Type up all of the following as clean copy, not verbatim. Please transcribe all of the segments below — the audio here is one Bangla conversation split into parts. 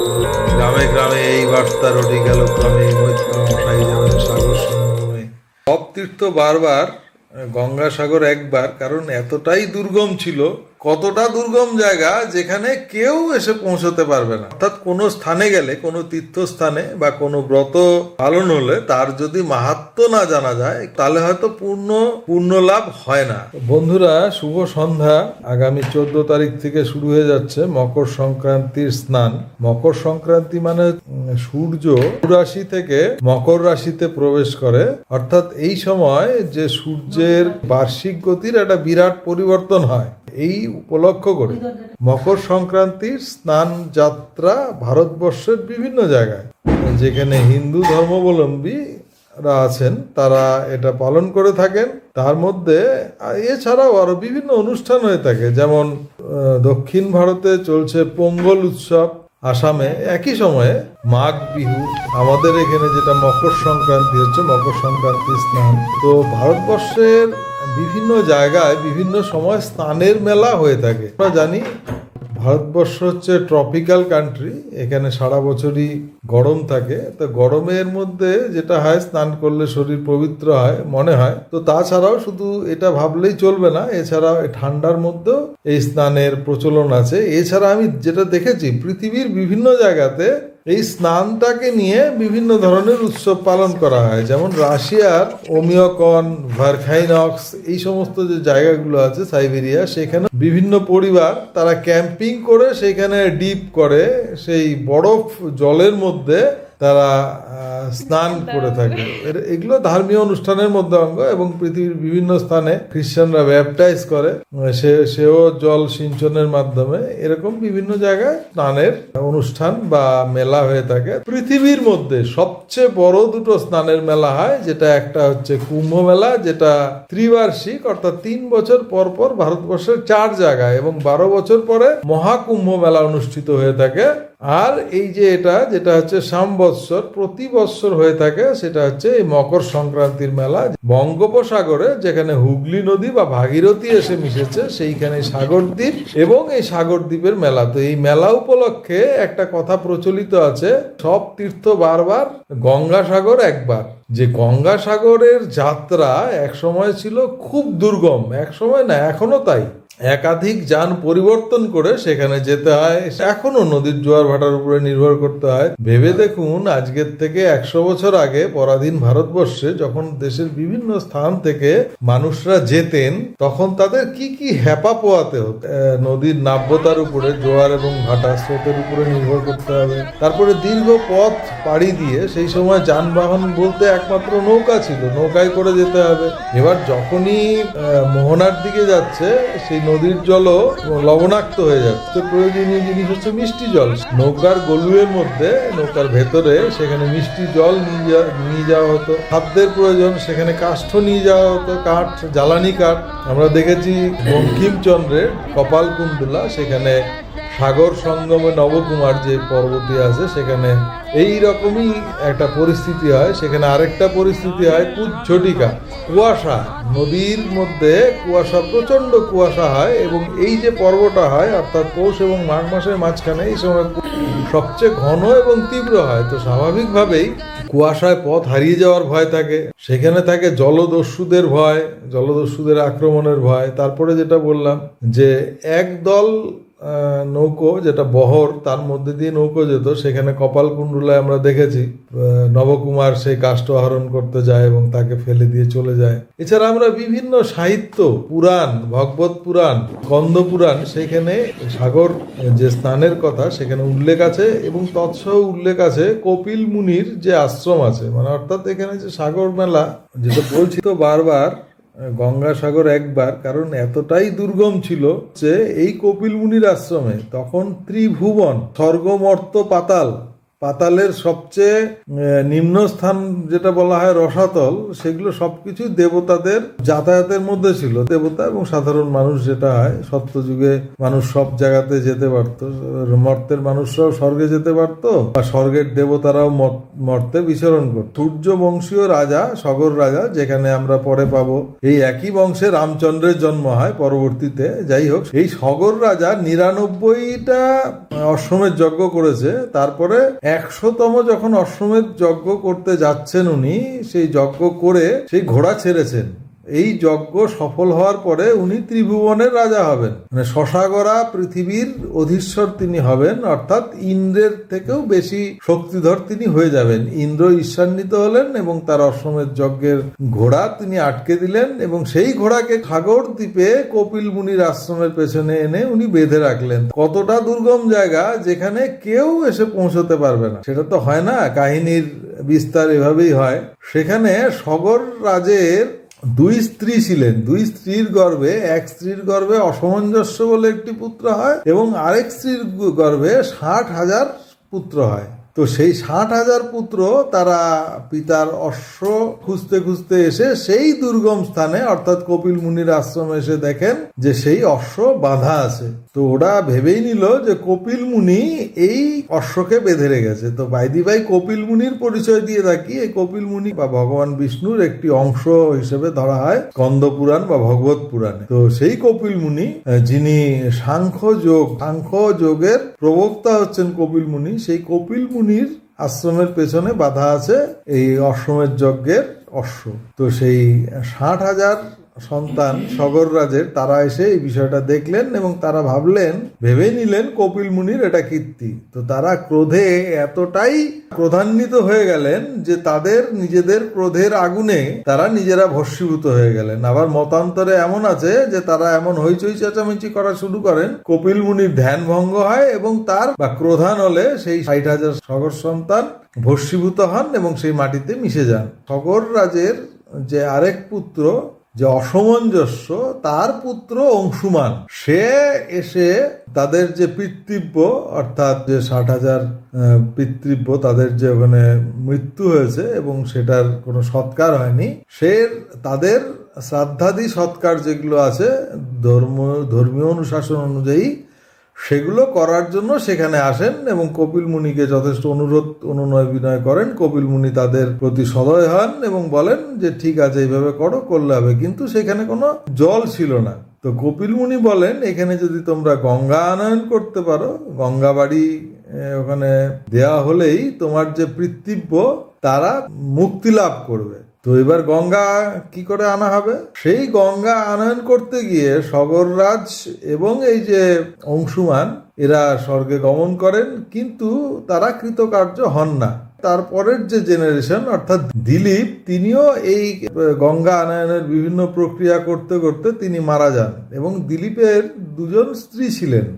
গ্রামে গ্রামে এই বার্তা রটে গেল ক্রমে, মৈত্র মশাই যাবেন সাগর সঙ্গমে। সব তীর্থ বারবার, গঙ্গাসাগর একবার, কারণ এতটাই দুর্গম ছিল। কতটা দুর্গম জায়গা যেখানে কেউ এসে পৌঁছতে পারবে না। অর্থাৎ কোনো স্থানে গেলে, কোনো তীর্থস্থানে বা কোনো ব্রত পালন হলে তার যদি মাহাত্ম্য না জানা যায় তাহলে হয়তো পূর্ণ লাভ হয় না। বন্ধুরা, শুভ সন্ধ্যা। আগামী 14 তারিখ থেকে শুরু হয়ে যাচ্ছে মকর সংক্রান্তির স্নান। মকর সংক্রান্তি মানে সূর্য রাশি থেকে মকর রাশিতে প্রবেশ করে, অর্থাৎ এই সময় যে সূর্যের বার্ষিক গতির একটা বিরাট পরিবর্তন হয়। এই উপলক্ষ করে মকর সংক্রান্তির স্নান যাত্রা ভারতবর্ষের বিভিন্ন জায়গায়, যেখানে হিন্দু ধর্মাবলম্বীরা আছেন তারা এটা পালন করে থাকেন। তার মধ্যে এছাড়াও আরো বিভিন্ন অনুষ্ঠান হয়ে থাকে, যেমন দক্ষিণ ভারতে চলছে পোঙ্গল উৎসব, আসামে একই সময়ে মাঘ বিহু, আমাদের এখানে যেটা মকর সংক্রান্তি হচ্ছে মকর সংক্রান্তি স্নান। তো ভারতবর্ষের বিভিন্ন জায়গায় বিভিন্ন সময় স্নানের মেলা হয়ে থাকে। আমরা জানি ভারতবর্ষ হচ্ছে ট্রপিক্যাল কান্ট্রি, এখানে সারা বছরই গরম থাকে। তো গরমের মধ্যে যেটা হয়, স্নান করলে শরীর পবিত্র হয় মনে হয়। তো তাছাড়াও শুধু এটা ভাবলেই চলবে না, এছাড়াও ঠান্ডার মধ্যেও এই স্নানের প্রচলন আছে। এছাড়া আমি যেটা দেখেছি, পৃথিবীর বিভিন্ন জায়গাতে এই স্নানটাকে নিয়ে বিভিন্ন ধরনের উৎসব পালন করা হয়। যেমন রাশিয়ার ওমিয়কন, ভারখাইনক্স, এই সমস্ত যে জায়গাগুলো আছে সাইবেরিয়া, সেখানে বিভিন্ন পরিবার তারা ক্যাম্পিং করে সেখানে ডিপ করে, সেই বরফ জলের মধ্যে তারা স্নান করে থাকে। এগুলো ধর্মীয় অনুষ্ঠানের মধ্যে অঙ্গ, এবং পৃথিবীর বিভিন্ন স্থানে খ্রিস্টানরা ব্যাপটাইজ করে, সেও জল সিঞ্চনের মাধ্যমে। এরকম বিভিন্ন জায়গায় স্নানের অনুষ্ঠান বা মেলা হয়ে থাকে। পৃথিবীর মধ্যে সবচেয়ে বড় দুটো স্নানের মেলা হয়, যেটা একটা হচ্ছে কুম্ভ মেলা, যেটা ত্রিবার্ষিক, অর্থাৎ 3 বছর পর পর ভারতবর্ষের 4 জায়গায়, এবং 12 বছর পরে মহাকুম্ভ মেলা অনুষ্ঠিত হয়ে থাকে। আর এই যে যেটা হচ্ছে সামবৎসর, প্রতি বৎসর হয়ে থাকে, সেটা হচ্ছে এই মকর সংক্রান্তির মেলা। বঙ্গোপসাগরে যেখানে হুগলি নদী বা ভাগীরথী এসে মিশেছে, সেইখানে সাগরদ্বীপ, এবং এই সাগরদ্বীপের মেলা। তো এই মেলা উপলক্ষে একটা কথা প্রচলিত আছে, সব তীর্থ বারবার, গঙ্গাসাগর একবার। যে গঙ্গাসাগরের যাত্রা এক সময় ছিল খুব দুর্গম, এক সময় না, এখনো তাই। একাধিক যান পরিবর্তন করে সেখানে যেতে হয়, এখনো নদীর জোয়ার ভাটার উপরে নির্ভর করতে হয়। ভেবে দেখুন, আজকের থেকে 100 বছর আগে পরাধীন ভারতবর্ষে যখন দেশের বিভিন্ন স্থান থেকে মানুষরা যেতেন, তখন তাদের কি কি হ্যাপা পোয়াতে হতো। নদীর নাব্যতার উপরে, জোয়ার এবং ভাটা স্রোতের উপরে নির্ভর করতে হবে। তারপরে দীর্ঘ পথ পাড়ি দিয়ে, সেই সময় যানবাহন বলতে একমাত্র নৌকা ছিল, নৌকায় করে যেতে হবে। এবার যখনই মোহনার দিকে যাচ্ছে, সেই নদীর জলও লবণাক্ত হয়ে যাচ্ছে। প্রয়োজনীয় জিনিস হচ্ছে মিষ্টি জল। নৌকার গলুয়ের মধ্যে, নৌকার ভেতরে, সেখানে মিষ্টি জল নিয়ে যাওয়া হতো। খাদ্যের প্রয়োজন, সেখানে কাষ্ঠ নিয়ে যাওয়া হতো, কাঠ, জ্বালানি কাঠ। আমরা দেখেছি বঙ্কিমচন্দ্রের কপালকুণ্ডলা, সেখানে সাগর সঙ্গমে নবকুমার যে পর্বতী আছে, সেখানে এই রকমই একটা পরিস্থিতি হয়। সেখানে আরেকটা পরিস্থিতি হয় কুজ্ঝটিকা, কুয়াশা, নদীর মধ্যে কুয়াশা, প্রচন্ড কুয়াশা হয়, এবং এই যে পর্বটা হয়, অর্থাৎ পৌষ এবং মাঘ মাসের মাঝখানে, এই সময় সবচেয়ে ঘন এবং তীব্র হয়। তো স্বাভাবিকভাবেই কুয়াশায় পথ হারিয়ে যাওয়ার ভয় থাকে, সেখানে থাকে জলদস্যুদের ভয়, জলদস্যুদের আক্রমণের ভয়। তারপরে যেটা বললাম যে একদল নৌকো, যেটা বহর, তার মধ্যে দিয়ে নৌকো যেত, সেখানে কপালকুণ্ডলায় আমরা দেখেছি নবকুমার সেই কাষ্ঠ আহরণ করতে যায় এবং তাকে ফেলে দিয়ে চলে যায়। এছাড়া আমরা বিভিন্ন সাহিত্য, পুরাণ, ভগবত পুরাণ, স্কন্দ পুরাণ, সেখানে সাগর যে স্নানের কথা সেখানে উল্লেখ আছে, এবং তৎসহ উল্লেখ আছে কপিল মুনির যে আশ্রম আছে, মানে অর্থাৎ এখানে যে সাগর মেলা যেটা বলছি, তো বারবার গঙ্গাসাগর একবার, কারণ এতটাই দুর্গম ছিল যে এই কপিল মুনির আশ্রমে তখন ত্রিভুবন, স্বর্গ, মর্ত্য, পাতাল, পাতালের সবচেয়ে নিম্ন স্থান যেটা বলা হয় রসাতল, সেগুলো সবকিছু দেবতাদের যাতায়াতের মধ্যে ছিল। দেবতা এবং সাধারণ মানুষ যেটা হয়, সত্যযুগে মানুষ সব জায়গাতে যেতে পারতো, মর্তের মানুষরাও স্বর্গে যেতে পারতো, বা স্বর্গের দেবতারাও মর্তে বিচরণ করত। সূর্য বংশীয় রাজা, সগর রাজা, যেখানে আমরা পরে পাবো এই একই বংশে রামচন্দ্রের জন্ম হয় পরবর্তীতে। যাই হোক, এই সগর রাজা 99টা অশ্বমেধ যজ্ঞ করেছে। তারপরে 100তম যখন অশ্বমেধ যজ্ঞ করতে যাচ্ছেন উনি, সেই যজ্ঞ করে সেই ঘোড়া ছেড়েছেন। এই যজ্ঞ সফল হওয়ার পরে উনি ত্রিভুবনের রাজা হবেন, মানে শশাগরা পৃথিবীর অধীশ্বর তিনি হবেন, অর্থাৎ ইন্দ্রের থেকেও বেশি শক্তিধর তিনি হয়ে যাবেন। ইন্দ্র ঈর্ষান্বিত হলেন এবং তার অশ্বমেধ যজ্ঞের ঘোড়া তিনি আটকে দিলেন, এবং সেই ঘোড়াকে সাগর দ্বীপে কপিল মুনির আশ্রমের পেছনে এনে উনি বেঁধে রাখলেন। কতটা দুর্গম জায়গা, যেখানে কেউ এসে পৌঁছতে পারবে না। সেটা তো হয় না, কাহিনীর বিস্তার এভাবেই হয়। সেখানে সগর রাজের 2 স্ত্রী ছিলেন। 2 স্ত্রীর গর্ভে, এক স্ত্রীর গর্ভে অসমঞ্জস্য বলে একটি পুত্র হয়, এবং আরেক স্ত্রীর গর্ভে 60,000 পুত্র হয়। তো সেই 60,000 পুত্র তারা পিতার অশ্ব খুঁজতে খুঁজতে এসে সেই দুর্গম স্থানে, অর্থাৎ কপিল মুনির আশ্রমে এসে দেখেন যে সেই অশ্ব বাঁধা আছে। তো ওরা ভেবেই নিল যে কপিল মুনি এই অশ্বকে বেঁধে রেখেছে। তো বাইদি ভাই কপিল মুনির পরিচয় দিয়ে থাকি। এই কপিল মুনি বা ভগবান বিষ্ণুর একটি অংশ হিসেবে ধরা হয় স্কন্দ পুরাণ বা ভগবত পুরাণে। তো সেই কপিল মুনি, যিনি সাংখ্য যোগের প্রবক্তা হচ্ছেন কপিল মুনি, সেই কপিল মুনির আশ্রমের পেছনে বাঁধা আছে এই অশ্বমেধ যজ্ঞের অশ্ব। তো সেই 60,000 সন্তান সগর রাজের, তারা এসে এই বিষয়টা দেখলেন এবং তারা ভেবে নিলেন কপিল মুনির এটা কীর্তি। তো তারা ক্রোধে এতটাই ক্রোধান্বিত হয়ে গেলেন যে তাদের নিজেদের ক্রোধের আগুনে তারা নিজেরা ভস্মীভূত হয়ে গেলেন। আবার মতান্তরে এমন আছে যে তারা এমন হইচই চেঁচামেচি করা শুরু করেন, কপিল মুনির ধ্যান ভঙ্গ হয় এবং তার বা ক্রোধানলে সেই 60,000 সগর সন্তান ভস্মীভূত হন এবং সেই মাটিতে মিশে যান। সগর রাজের যে আরেক পুত্র, যে অসমঞ্জস্য, তার পুত্র অংশুমান, সে এসে তাদের যে পিতৃব্য, অর্থাৎ যে 60,000 পিতৃব্য, তাদের যে ওখানে মৃত্যু হয়েছে এবং সেটার কোনো সৎকার হয়নি, সে তাদের শ্রাদ্ধাদি সৎকার যেগুলো আছে ধর্মীয় অনুশাসন অনুযায়ী সেগুলো করার জন্য সেখানে আসেন এবং কপিল মুনিকে যথেষ্ট অনুনয় বিনয় করেন। কপিল মুনি তাদের প্রতি সদয় হন এবং বলেন যে ঠিক আছে, এইভাবে করলে হবে। কিন্তু সেখানে কোনো জল ছিল না। তো কপিল মুনি বলেন, এখানে যদি তোমরা গঙ্গা আনয়ন করতে পারো, গঙ্গা বাড়ি ওখানে দেয়া হলেই তোমার যে পিতৃব্য তারা মুক্তি লাভ করবে। তো এবার গঙ্গা কি করে আনা হবে? সেই গঙ্গা আনয়ন করতে গিয়ে সগররাজ এবং এই যে অংশুমান এরা স্বর্গে গমন করেন, কিন্তু তারা কৃতকার্য হন না। তারপরের যে জেনারেশন, অর্থাৎ দিলীপ, তিনিও এই গঙ্গা আনয়নের বিভিন্ন প্রক্রিয়া করতে করতে তিনি মারা যান। এবং দিলীপের 2জন স্ত্রী ছিলেন।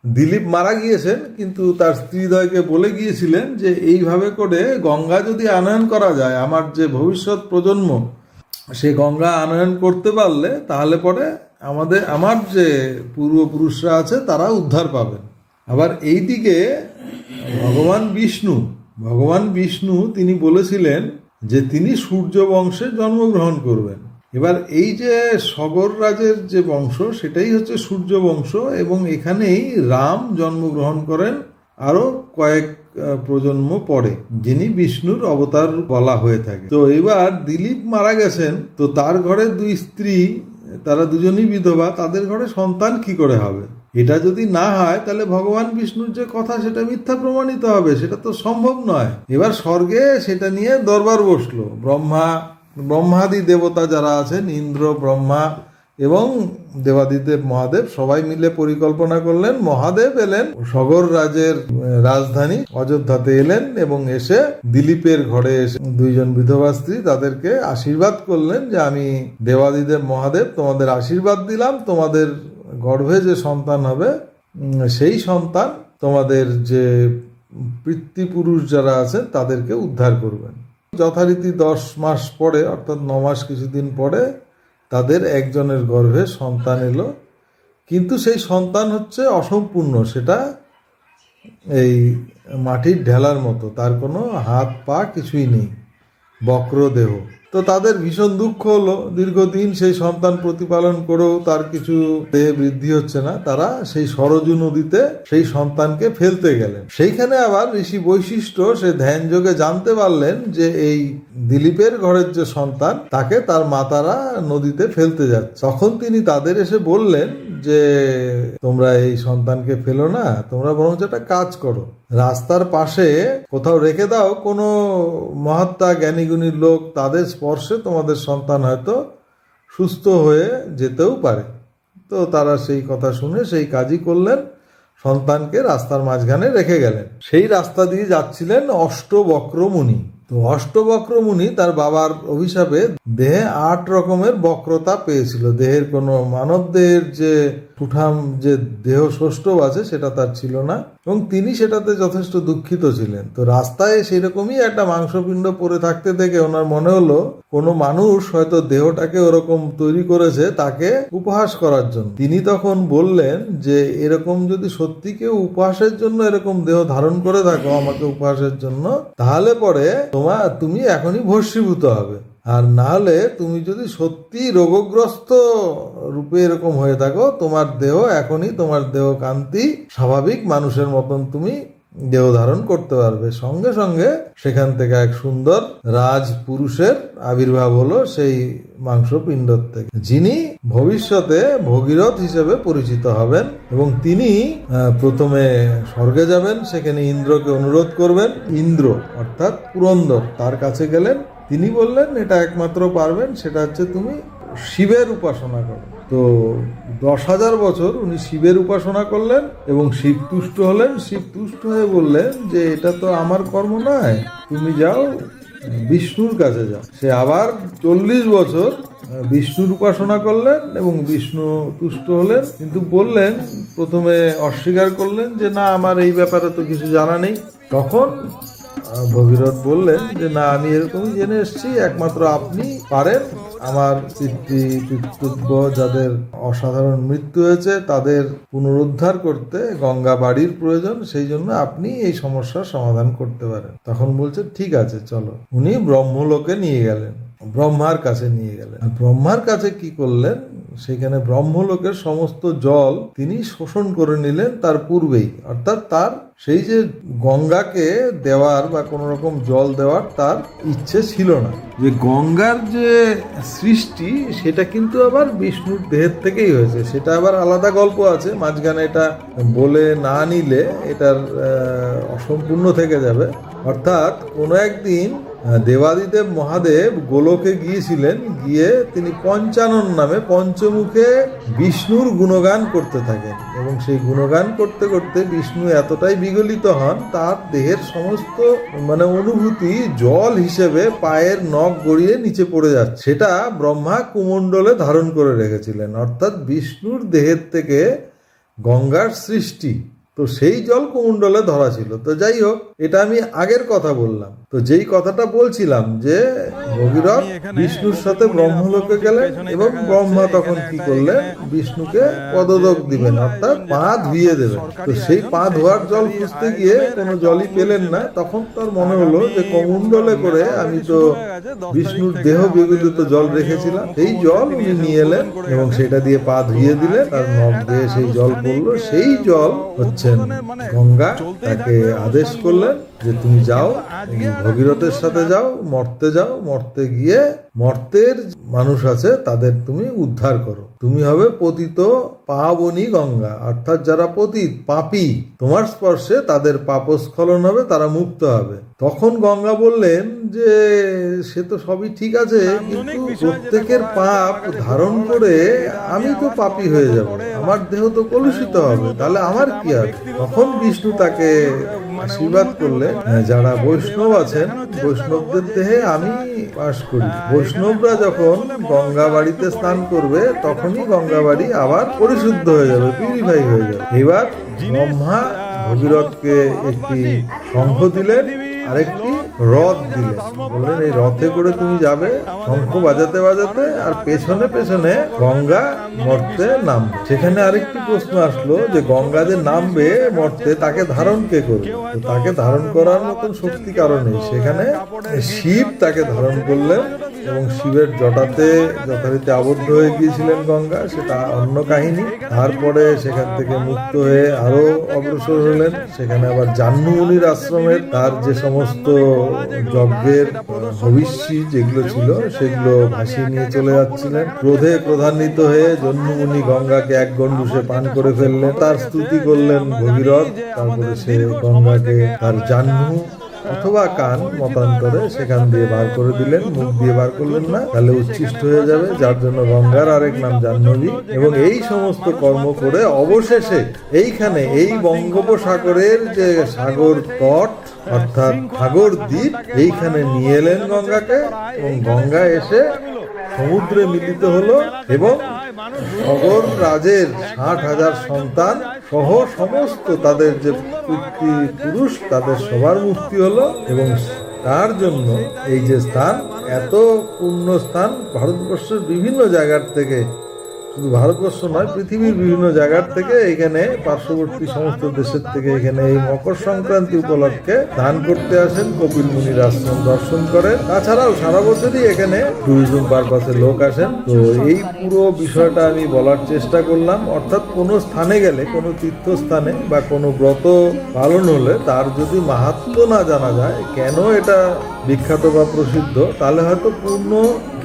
দিলীপ মারা গিয়েছেন, কিন্তু তার স্ত্রীদ্বয়কে বলে গিয়েছিলেন যে এইভাবে করে গঙ্গা যদি আনয়ন করা যায়, আমার যে ভবিষ্যৎ প্রজন্ম সে গঙ্গা আনয়ন করতে পারলে তাহলে পরে আমার যে পূর্বপুরুষরা আছে তারা উদ্ধার পাবেন। আবার এই দিকে ভগবান বিষ্ণু তিনি বলেছিলেন যে তিনি সূর্য বংশে জন্মগ্রহণ করবেন। এবার এই যে সগর রাজের যে বংশ, সেটাই হচ্ছে সূর্য বংশ, এবং এখানেই রাম জন্মগ্রহণ করেন আরো কয়েক প্রজন্ম পরে, যিনি বিষ্ণুর অবতার বলা হয়ে থাকে। তো এবার দিলীপ মারা গেছেন, তো তার ঘরে 2 স্ত্রী, তারা দুজনই বিধবা, তাদের ঘরে সন্তান কি করে হবে? এটা যদি না হয় তাহলে ভগবান বিষ্ণুর যে কথা সেটা মিথ্যা প্রমাণিত হবে, সেটা তো সম্ভব নয়। এবার স্বর্গে সেটা নিয়ে দরবার বসলো। ব্রহ্মাদি দেবতা যারা আছেন, ইন্দ্র, ব্রহ্মা এবং দেবাদিদেব মহাদেব, সবাই মিলে পরিকল্পনা করলেন। মহাদেব এলেন সগর রাজের রাজধানী অযোধ্যাতে এলেন এবং এসে দিলীপের ঘরে এসে 2জন বিধবা স্ত্রী তাদেরকে আশীর্বাদ করলেন যে আমি দেবাদিদেব মহাদেব তোমাদের আশীর্বাদ দিলাম, তোমাদের গর্ভে যে সন্তান হবে সেই সন্তান তোমাদের যে পিতৃপুরুষ যারা আছেন তাদেরকে উদ্ধার করবেন। যথারীতি 10 মাস পরে, অর্থাৎ 9 মাস কিছুদিন পরে তাদের একজনের গর্ভে সন্তান এলো, কিন্তু সেই সন্তান হচ্ছে অসম্পূর্ণ, সেটা এই মাটির ঢেলার মতো, তার কোনো হাত পা কিছুই নেই, বক্র দেহ। তো তাদের ভীষণ দুঃখ হলো, দীর্ঘদিন সেই সন্তান প্রতিপালন করেও তার কিছু দেহে বৃদ্ধি হচ্ছে না। তারা সেই সরজু নদীতে সেই সন্তানকে ফেলতে গেলেন। সেইখানে আবার ঋষি বৈশিষ্ট্য সে ধ্যান যোগে জানতে পারলেন যে এই দিলীপের ঘরের যে সন্তান, তাকে তার মাতারা নদীতে ফেলতে যাচ্ছে। তখন তিনি তাদের এসে বললেন যে তোমরা এই সন্তানকে ফেলো না, তোমরা বরঞ্চ একটা কাজ করো, রাস্তার পাশে কোথাও রেখে দাও কোনো মহাত্মা জ্ঞানীগুণী লোক, তাদের স্পর্শে তোমাদের সন্তান হয়তো সুস্থ হয়ে যেতেও পারে। তো তারা সেই কথা শুনে সেই কাজই করলেন, সন্তানকে রাস্তার মাঝখানে রেখে গেলেন। সেই রাস্তা দিয়ে যাচ্ছিলেন অষ্টবক্র মুনি। তো অষ্টবক্র মুনি তার বাবার অভিশাপে দেহে 8 রকমের বক্রতা পেয়েছিল। দেহের কোনো মানব দেহের যে সুঠাম যে দেহ সৌষ্ঠব আছে সেটা তার ছিল না, এবং তিনি সেটাতে যথেষ্ট দুঃখিত ছিলেন। তো রাস্তায় সেই রকমই একটা মাংসপিণ্ড পড়ে থাকতে দেখে ওনার মনে হলো কোনো মানুষ হয়তো দেহটাকে ওরকম তৈরি করেছে তাকে উপহাস করার জন্য। তিনি তখন বললেন যে এরকম যদি সত্যি কেউ উপহাসের জন্য এরকম দেহ ধারণ করে থাকো আমাকে উপহাসের জন্য, তাহলে পরে তুমি এখনই ভস্মীভূত হবে। আর না হলে তুমি যদি সত্যি রোগগ্রস্ত রূপে এরকম হয়ে থাকো, তোমার দেহ এখনই, তোমার দেহ কান্তি স্বাভাবিক মানুষের মতন তুমি দেহ ধারণ করতে পারবে। সঙ্গে সঙ্গে সেখান থেকে এক সুন্দর রাজপুরুষের আবির্ভাব হলো সেই মাংসপিণ্ড থেকে, যিনি ভবিষ্যতে ভগীরথ হিসেবে পরিচিত হবেন। এবং তিনি প্রথমে স্বর্গে যাবেন, সেখানে ইন্দ্রকে অনুরোধ করবেন। ইন্দ্র অর্থাৎ পুরন্দর তার কাছে গেলেন, তিনি বললেন এটা একমাত্র পারবেন, সেটা হচ্ছে তুমি শিবের উপাসনা করো। তো 10,000 বছর উনি শিবের উপাসনা করলেন এবং শিব তুষ্ট হলেন। শিব তুষ্ট হয়ে বললেন যে এটা তো আমার কর্ম নয়, তুমি যাও বিষ্ণুর কাছে যাও। সে আবার 40 বছর বিষ্ণুর উপাসনা করলেন এবং বিষ্ণু তুষ্ট হলেন, কিন্তু বললেন, প্রথমে অস্বীকার করলেন যে না, আমার এই ব্যাপারে তো কিছু জানা নেই। তখন ভগীরথ বললেন যে না, আমি এরকমই জেনে এসেছি, একমাত্র আপনি পারেন আমার পিতৃব্য যাদের অসাধারণ মৃত্যু হয়েছে তাদের পুনরুদ্ধার করতে গঙ্গা বাড়ির প্রয়োজন, সেই জন্য আপনি এই সমস্যার সমাধান করতে পারেন। তখন বলছে ঠিক আছে চলো। উনি ব্রহ্মলোকে নিয়ে গেলেন, ব্রহ্মার কাছে নিয়ে গেলেন। ব্রহ্মার কাছে কি করলেন, সেখানে ব্রহ্মলোকের সমস্ত জল তিনি শোষণ করে নিলেন তার পূর্বেই। অর্থাৎ তার সেই যে গঙ্গাকে দেওয়ার বা কোনো রকম জল দেওয়ার তার ইচ্ছে ছিল না। যে গঙ্গার যে সৃষ্টি সেটা কিন্তু আবার বিষ্ণুর দেহের থেকেই হয়েছে, সেটা আবার আলাদা গল্প আছে মাঝখানে, এটা বলে না নিলে এটার অসম্পূর্ণ থেকে যাবে। অর্থাৎ কোনো একদিন দেবাদিদেব মহাদেব গোলকে গিয়েছিলেন, গিয়ে তিনি পঞ্চানন নামে পঞ্চমুখে বিষ্ণুর গুণগান করতে থাকেন, এবং সেই গুণগান করতে করতে বিষ্ণু এতটাই বিগলিত হন, তার দেহের সমস্ত অনুভূতি জল হিসেবে পায়ের নখ গড়িয়ে নিচে পড়ে যাচ্ছে। সেটা ব্রহ্মা কুমণ্ডলে ধারণ করে রেখেছিলেন। অর্থাৎ বিষ্ণুর দেহের থেকে গঙ্গার সৃষ্টি, তো সেই জল কুমণ্ডলে ধরা ছিল। তো যাই হোক, এটা আমি আগের কথা বললাম। তো যেই কথাটা বলছিলাম যে ভগীরথ বিষ্ণুর সাথে ব্রহ্মলোকে গেলেন, এবং ব্রহ্মা তখন কি করলেন, বিষ্ণুকে পদদক দিবেন, অর্থাৎ পা ধুইয়ে দেবেন। তো সেই পা ধোয়ার জল খুঁজতে গিয়ে কোনো জলই পেলেন না। তখন তার মনে হলো যে কুমণ্ডলে করে আমি তো বিষ্ণুর দেহ বিগলিত জল রেখেছিলাম, সেই জল উনি নিয়ে এলেন এবং সেটা দিয়ে পা ধুইয়ে দিলেন, তার নখ দিয়ে সেই জল পড়লো। সেই জল হচ্ছে গঙ্গা। তাকে আদেশ করলেন যে তুমি যাও, ভগীরথের সাথে যাও, মর্তে গিয়ে মর্তের মানুষ আছে তাদের তুমি উদ্ধার করো, তুমি হবে পতিত পাবনী গঙ্গা। অর্থাৎ যারা পতিত পাপী, তোমার স্পর্শে তাদের পাপস্খলন হবে, তারা মুক্ত হবে। তখন গঙ্গা বললেন যে সে তো সবই ঠিক আছে, কিন্তু প্রত্যেকের পাপ ধারণ করে আমি তো পাপী হয়ে যাব, আমার দেহ তো কলুষিত হবে, তাহলে আমার কি হবে? তখন বিষ্ণু তাকে আশীর্বাদ করলেন, যারা বৈষ্ণব আছেন বৈষ্ণবদের দেহে আমি বাস করি। বৈষ্ণবরা যখন গঙ্গা বাড়িতে স্নান করবে তখনই গঙ্গা বাড়ি আবার পরিশুদ্ধ হয়ে যাবে, পিউরিফাই হয়ে যাবে। এবার ব্রহ্মা ভগীরথকে একটি শঙ্খ দিলেন, আরেকটি রথ দিলেন, বললেন এই রথে করে তুমি যাবে শঙ্খ বাজাতে বাজাতে, আর পেছনে পেছনে গঙ্গা মর্তে নামবে। সেখানে আরেকটি প্রশ্ন আসলো যে গঙ্গা যে নামবে মর্তে তাকে ধারণ কে করবে? তো তাকে ধারণ করার মতন শক্তি কারণে সেখানে শিব তাকে ধারণ করলেন এবং শিবের জটাতে যথারীতি আবদ্ধ হয়ে গিয়েছিলেন গঙ্গা, সেটা অন্য কাহিনী। তারপরে সেখান থেকে মুক্ত হয়ে আরো অগ্রসর হলেন, সেখানে আবার জাহ্নু মুনির আশ্রমের তার যে সমস্ত যজ্ঞের ভবিষ্যৎ যেগুলো ছিল সেগুলো ভাসিয়ে নিয়ে চলে যাচ্ছিলেন। ক্রোধে ক্রোধান্বিত হয়ে জহ্নু মুনি গঙ্গাকে এক গন্ডুসে পান করে ফেললেন, তার স্তুতি করলেন ভগীরথ। তারপরে সে গঙ্গাকে তার জাহ্নু অথবা কান মতান্তরে সেখান দিয়ে বার করে দিলেন, মুখ দিয়ে বার করলেন না, তাহলে উচ্ছিষ্ট হয়ে যাবে, যার জন্য গঙ্গার আরেক নাম জাহ্নবী। এবং এই সমস্ত কর্ম করে অবশেষে এইখানে এই বঙ্গোপসাগরের যে সাগর তট অর্থাৎ সাগর দ্বীপ, এইখানে নিয়ে এলেন গঙ্গাকে, এবং গঙ্গা এসে সমুদ্রে মিলিত হলো এবং অগর রাজের 60,000 সন্তান সহ সমস্ত তাদের যে পুরুষ তাদের সবার মুক্তি হলো। এবং তার জন্য এই যে স্থান, এত পূর্ণ স্থান ভারতবর্ষের বিভিন্ন জায়গার থেকে, শুধু ভারতবর্ষ নয় পৃথিবীর বিভিন্ন জায়গার থেকে এখানে পার্শ্ববর্তী সমস্ত দেশের থেকে এখানে এই মকর সংক্রান্তি উপলক্ষে দান করতে আসেন, কপিল মুনির আশ্রম দর্শন করেন। তাছাড়াও সারা বছরই এখানে ট্যুরিজম পারপাসে লোক আসেন। তো এই পুরো বিষয়টা আমি বলার চেষ্টা করলাম। অর্থাৎ কোনো স্থানে গেলে, কোনো তীর্থস্থানে বা কোনো ব্রত পালন হলে তার যদি মাহাত্ম্য না জানা যায়, কেন এটা বিখ্যাত বা প্রসিদ্ধ, তাহলে হয়তো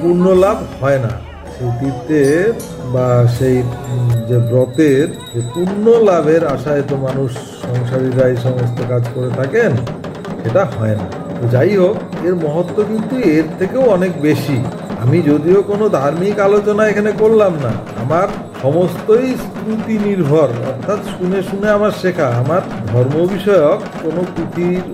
পূর্ণ লাভ হয় না। সেই তীর্থের বা সেই যে ব্রতের যে পুণ্য লাভের আশায় তো মানুষ সংসারীরা এই সমস্ত কাজ করে থাকেন, এটা হয় না। তো যাই হোক, এর মহত্ব কিন্তু এর থেকেও অনেক বেশি। আমি যদিও কোনো ধার্মিক আলোচনা এখানে করলাম না, আমার সমস্তই স্মৃতি নির্ভর, অর্থাৎ শুনে শুনে আমার শেখা। আমার ধর্ম বিষয়ক কোনো পুঁথির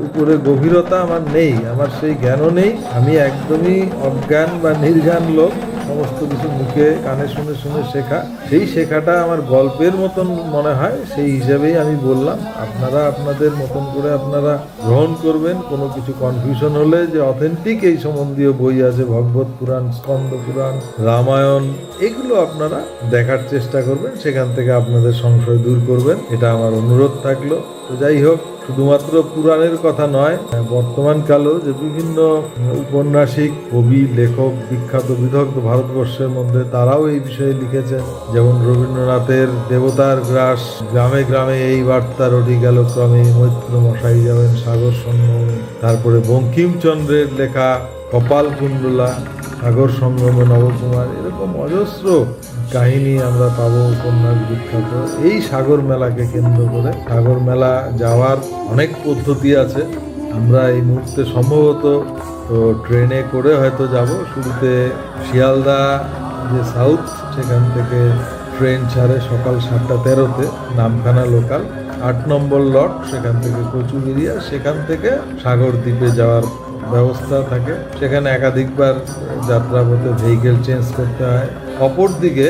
উপরে গভীরতা আমার নেই, আমার সেই জ্ঞানও নেই। আমি একদমই অজ্ঞান বা নির্জ্ঞান লোক, সমস্ত কিছু মুখে কানে শুনে শুনে শেখা। সেই শেখাটা আমার গল্পের মতন মনে হয়, সেই হিসাবেই আমি বললাম। আপনারা আপনাদের মতন করে আপনারা গ্রহণ করবেন। কোনো কিছু কনফিউশন হলে যে অথেন্টিক এই সম্বন্ধীয় বই আছে, ভগবত পুরাণ, স্কন্দ পুরাণ, রামায়ণ, এগুলো আপনারা দেখার চেষ্টা করবেন, সেখান থেকে আপনাদের সংশয় দূর করবেন, এটা আমার অনুরোধ থাকলো। তো যাই হোক, শুধুমাত্র পুরাণের কথা নয়, বর্তমান কালেও যে বিভিন্ন উপন্যাসিক, কবি, লেখক, বিখ্যাত বিদগ্ধ ভারতবর্ষের মধ্যে, তারাও এই বিষয়ে লিখেছেন। যেমন রবীন্দ্রনাথের দেবতার গ্রাস, গ্রামে গ্রামে এই বার্তা রটি গেল ক্রমে, মৈত্র মশাই যাবেন সাগর সঙ্গমে। তারপরে বঙ্কিমচন্দ্রের লেখা কপাল কুণ্ডলা, সাগর সঙ্গমে নবকুমার, এরকম অজস্র কাহিনী আমরা পাবো উপন্যাস বিখ্যাত। এই সাগর মেলাকে কেন্দ্র করে, সাগর মেলা যাওয়ার অনেক পদ্ধতি আছে। আমরা এই মুহূর্তে সম্ভবত তো ট্রেনে করে হয়তো যাব। শুরুতে শিয়ালদা যে সাউথ, সেখান থেকে ট্রেন ছাড়ে সকাল 7:13-তে, নামখানা লোকাল, 8 নম্বর লট, সেখান থেকে কচুবেড়িয়া, সেখান থেকে সাগর দ্বীপে যাওয়ার ব্যবস্থা থাকে। সেখানে একাধিকবার যাত্রাপথে ভেহিকেল চেঞ্জ করতে হয়। অপর দিকে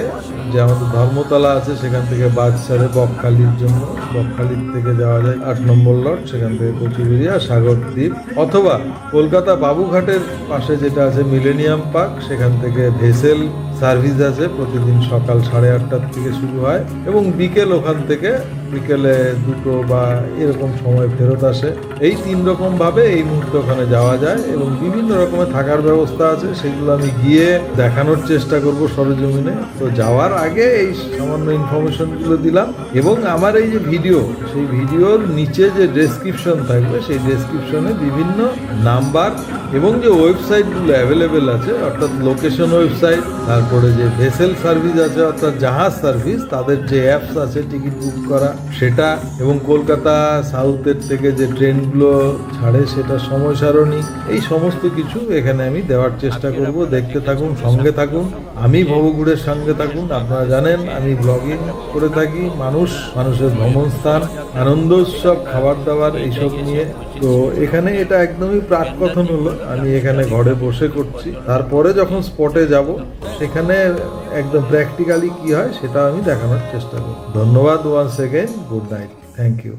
যে আমাদের ধর্মতলা আছে, সেখান থেকে বাস ছাড়ে বকখালির জন্য, বকখালির থেকে যাওয়া যায় 8 নম্বর লট, সেখান থেকে কচুবেড়িয়া, সাগর দ্বীপ। অথবা কলকাতা বাবুঘাটের পাশে যেটা আছে মিলেনিয়াম পার্ক, সেখান থেকে ভেসেল সার্ভিস আছে, প্রতিদিন সকাল 8:30টার থেকে শুরু হয় এবং বিকেল ওখান থেকে বিকেলে 2টো বা এরকম সময় ফেরত আসে। এই 3 রকম ভাবে এই মুহূর্তে ওখানে যাওয়া যায় এবং বিভিন্ন রকমের থাকার ব্যবস্থা আছে, সেগুলো আমি গিয়ে দেখানোর চেষ্টা করব সরেজমিনে। তো যাওয়ার আগে এই সামান্য ইনফরমেশনগুলো দিলাম। এবং আমার এই যে ভিডিও, সেই ভিডিওর নিচে যে ডেসক্রিপশন থাকবে, সেই ডেসক্রিপশনে বিভিন্ন নাম্বার এবং যে ওয়েবসাইটগুলো অ্যাভেলেবেল আছে, অর্থাৎ লোকেশন ওয়েবসাইট, তারপরে যে ভেসেল সার্ভিস আছে অর্থাৎ জাহাজ সার্ভিস, তাদের যে অ্যাপস আছে টিকিট বুক করা সেটা, এবং কলকাতা সাউথের থেকে যে ট্রেনগুলো ছাড়ে সেটা সময় সারণী, এই সমস্ত কিছু এখানে আমি দেওয়ার চেষ্টা করব। দেখতে থাকুন, সঙ্গে থাকুন, আমি ভবঘুরের সঙ্গে থাকুন। আপনারা জানেন আমি ব্লগিং করে থাকি মানুষের ভ্রমণস্থান, আনন্দ উৎসব, খাবার দাবার, এইসব নিয়ে। তো এখানে এটা একদমই প্রাককথন হলো, আমি এখানে ঘরে বসে করছি। তারপরে যখন স্পটে যাব, সেখানে একদম প্র্যাকটিক্যালি কি হয় সেটা আমি দেখানোর চেষ্টা করব। ধন্যবাদ once again, good night, thank you.